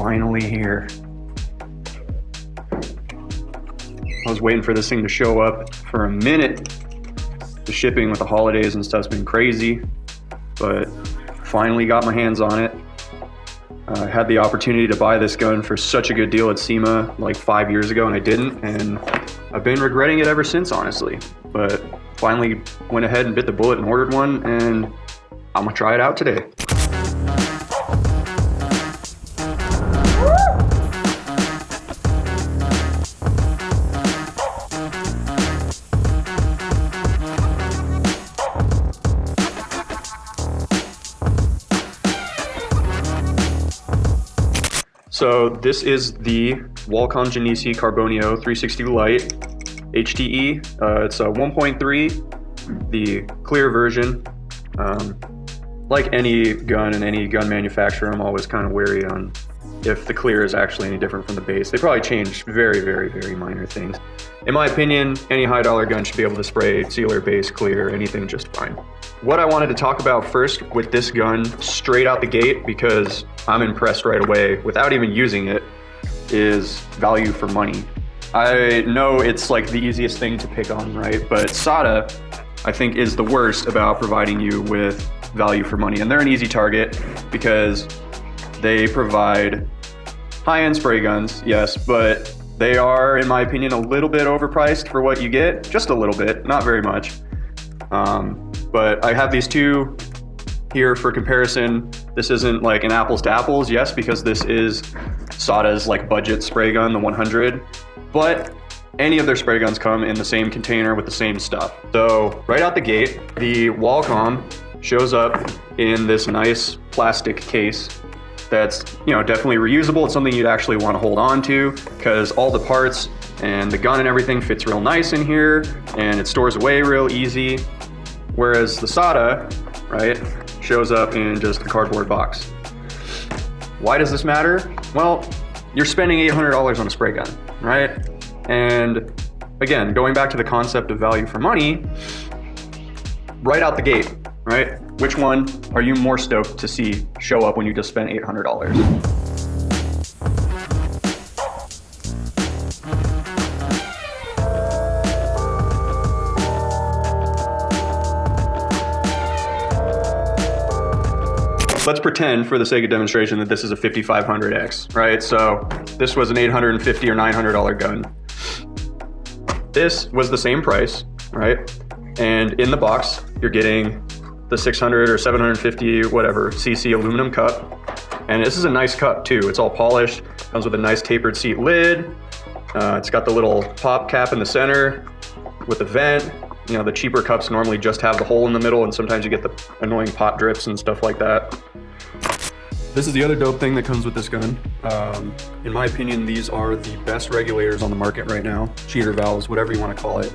finally here. I was waiting for this thing to show up for a minute. The shipping with the holidays and stuff's been crazy, but finally got my hands on it. I had the opportunity to buy this gun for such a good deal at SEMA like 5 years ago, and I didn't, and I've been regretting it ever since, honestly. But finally went ahead and bit the bullet and ordered one, and I'm gonna try it out today. So this is the Carbonio Genesi Carbonio 360 Lite HTE. It's a 1.3, the clear version. Like any gun and any gun manufacturer, I'm always kind of wary on if the clear is actually any different from the base. They probably changed very, very, very minor things. In my opinion, any high dollar gun should be able to spray sealer, base, clear, anything just fine. What I wanted to talk about first with this gun straight out the gate, because I'm impressed right away without even using it, is value for money. I know it's like the easiest thing to pick on, right? But SATA, I think, is the worst about providing you with value for money. And they're an easy target because they provide high-end spray guns, yes, but they are, in my opinion, a little bit overpriced for what you get. Just a little bit, not very much. But I have these two here for comparison. This isn't like an apples to apples, yes, because this is SATA's like budget spray gun, the 100, but any of their spray guns come in the same container with the same stuff. So right out the gate, the Qualcomm shows up in this nice plastic case that's, you know, definitely reusable. It's something you'd actually want to hold on to because all the parts and the gun and everything fits real nice in here and it stores away real easy. Whereas the SATA, right, shows up in just a cardboard box. Why does this matter? Well, you're spending $800 on a spray gun, right? And again, going back to the concept of value for money, right out the gate, right? Which one are you more stoked to see show up when you just spent $800? Let's pretend, for the sake of demonstration, that this is a 5500X, right? So this was an $850 or $900 gun. This was the same price, right? And in the box, you're getting the 600 or 750, whatever, cc aluminum cup. And this is a nice cup too. It's all polished, comes with a nice tapered seat lid. It's got the little pop cap in the center with a vent. You know, the cheaper cups normally just have the hole in the middle, and sometimes you get the annoying pot drips and stuff like that. This is the other dope thing that comes with this gun. In my opinion, these are the best regulators on the market right now. Cheater valves, whatever you want to call it.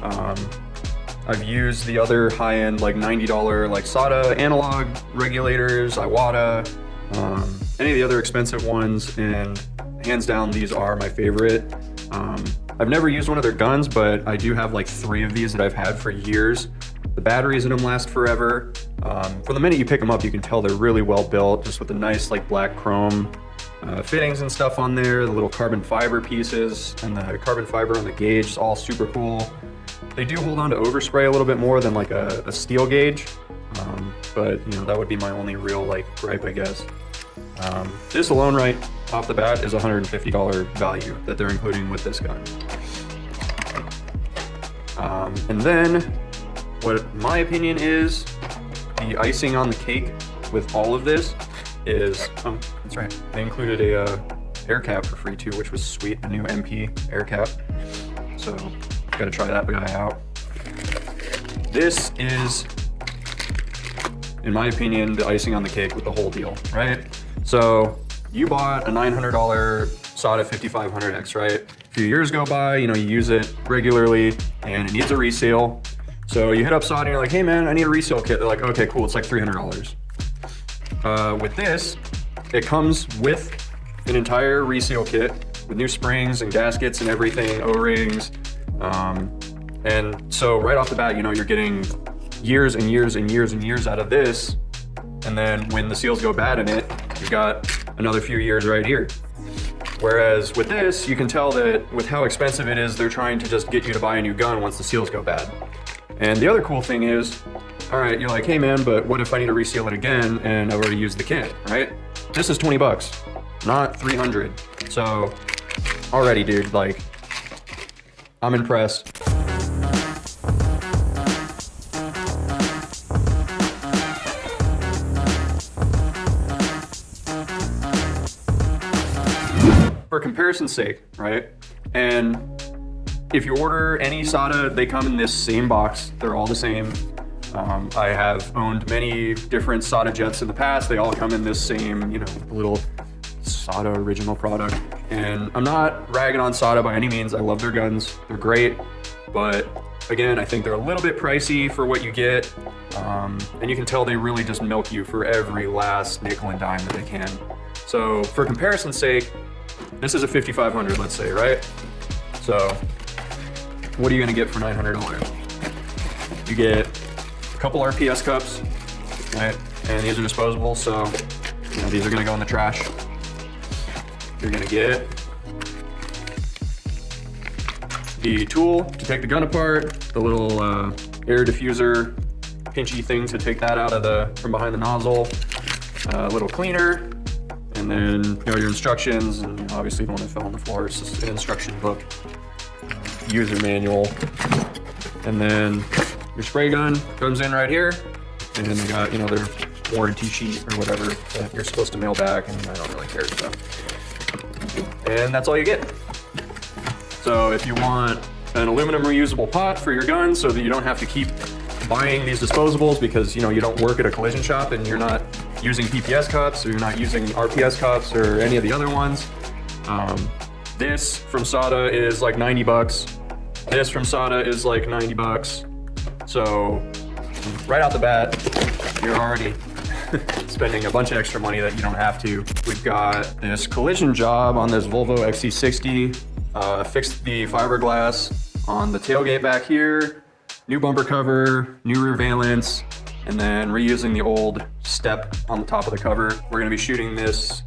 I've used the other high-end, like $90 like SATA analog regulators, Iwata, any of the other expensive ones, and hands down, these are my favorite. I've never used one of their guns, but I do have like 3 of these that I've had for years. The batteries in them last forever. From the minute you pick them up, you can tell they're really well built, just with the nice like black chrome fittings and stuff on there, the little carbon fiber pieces, and the carbon fiber on the gauge is all super cool. They do hold on to overspray a little bit more than like a steel gauge, but you know, that would be my only real like gripe, I guess. This alone right off the bat is $150 value that they're including with this gun. And then what my opinion is the icing on the cake with all of this is, oh, that's right, they included a air cap for free too, which was sweet, a new MP air cap. So gotta try that guy out. This is, in my opinion, the icing on the cake with the whole deal, right? So you bought a $900 SATA 5500X, right? A few years go by, you know, you use it regularly and it needs a reseal. So you hit up SATA and you're like, hey man, I need a reseal kit. They're like, okay, cool, it's like $300. With this, it comes with an entire reseal kit with new springs and gaskets and everything, O-rings. And so right off the bat, you know, you're getting years and years and years and years out of this. And then when the seals go bad in it, you've got another few years right here. Whereas with this, you can tell that with how expensive it is, they're trying to just get you to buy a new gun once the seals go bad. And the other cool thing is, all right, you're like, hey man, but what if I need to reseal it again and I've already used the kit, right? This is 20 bucks, not 300. So already, dude, like, I'm impressed. For comparison's sake, right? And if you order any SATA, they come in this same box. They're all the same. I have owned many different SATA jets in the past. They all come in this same, you know, little SATA original product. And I'm not ragging on SATA by any means. I love their guns. They're great. But again, I think they're a little bit pricey for what you get. And you can tell they really just milk you for every last nickel and dime that they can. So for comparison's sake, this is a 5500, let's say, right? So what are you gonna get for $900? You get a couple RPS cups, right? And these are disposable, so you know, these are gonna go in the trash. You're gonna get the tool to take the gun apart, the little air diffuser pinchy thing to take that out of from behind the nozzle, a little cleaner, and then you know your instructions, and obviously the one that fell on the floor is just an instruction book, user manual, and then your spray gun comes in right here, and then they got, you know, their warranty sheet or whatever that you're supposed to mail back, and I don't really care, so. And that's all you get. So if you want an aluminum reusable pot for your gun so that you don't have to keep buying these disposables because, you know, you don't work at a collision shop and you're not using PPS cups or you're not using RPS cups or any of the other ones, this from SATA is like 90 bucks. This from SATA is like 90 bucks. So right out the bat, you're already spending a bunch of extra money that you don't have to. We've got this collision job on this Volvo XC60, fixed the fiberglass on the tailgate back here, new bumper cover, new rear valence, and then reusing the old step on the top of the cover. We're gonna be shooting this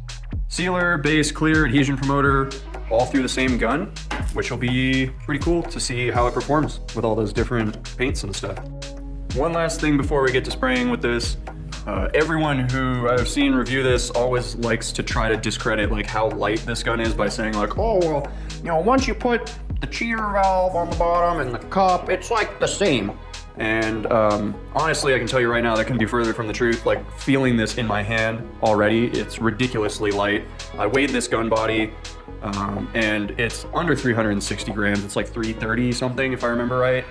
sealer, base, clear, adhesion promoter, all through the same gun, which will be pretty cool to see how it performs with all those different paints and stuff. One last thing before we get to spraying with this. Everyone who I've seen review this always likes to try to discredit like how light this gun is by saying like, oh, well, you know, once you put the cheater valve on the bottom and the cup, it's like the same. And honestly, I can tell you right now, that couldn't be further from the truth. Like feeling this in my hand already, it's ridiculously light. I weighed this gun body and it's under 360 grams. It's like 330 something if I remember right.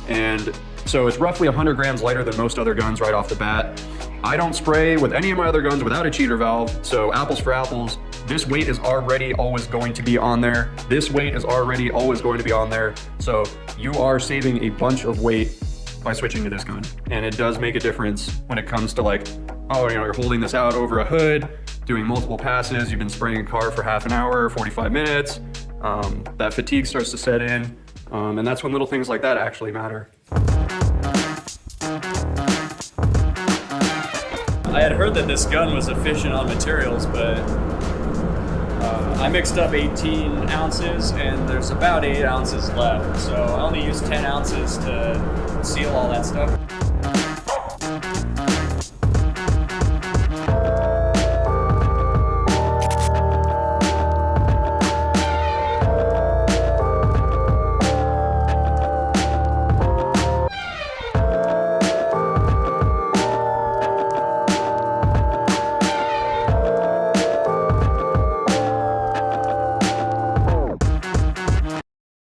And so it's roughly 100 grams lighter than most other guns right off the bat. I don't spray with any of my other guns without a cheater valve, so apples for apples. This weight is already always going to be on there. This weight is already always going to be on there. So you are saving a bunch of weight by switching to this gun. And it does make a difference when it comes to like, oh, you know, you're holding this out over a hood, doing multiple passes, you've been spraying a car for half an hour, 45 minutes, that fatigue starts to set in. And that's when little things like that actually matter. I had heard that this gun was efficient on materials, but I mixed up 18 ounces and there's about 8 ounces left. So I only used 10 ounces to seal all that stuff.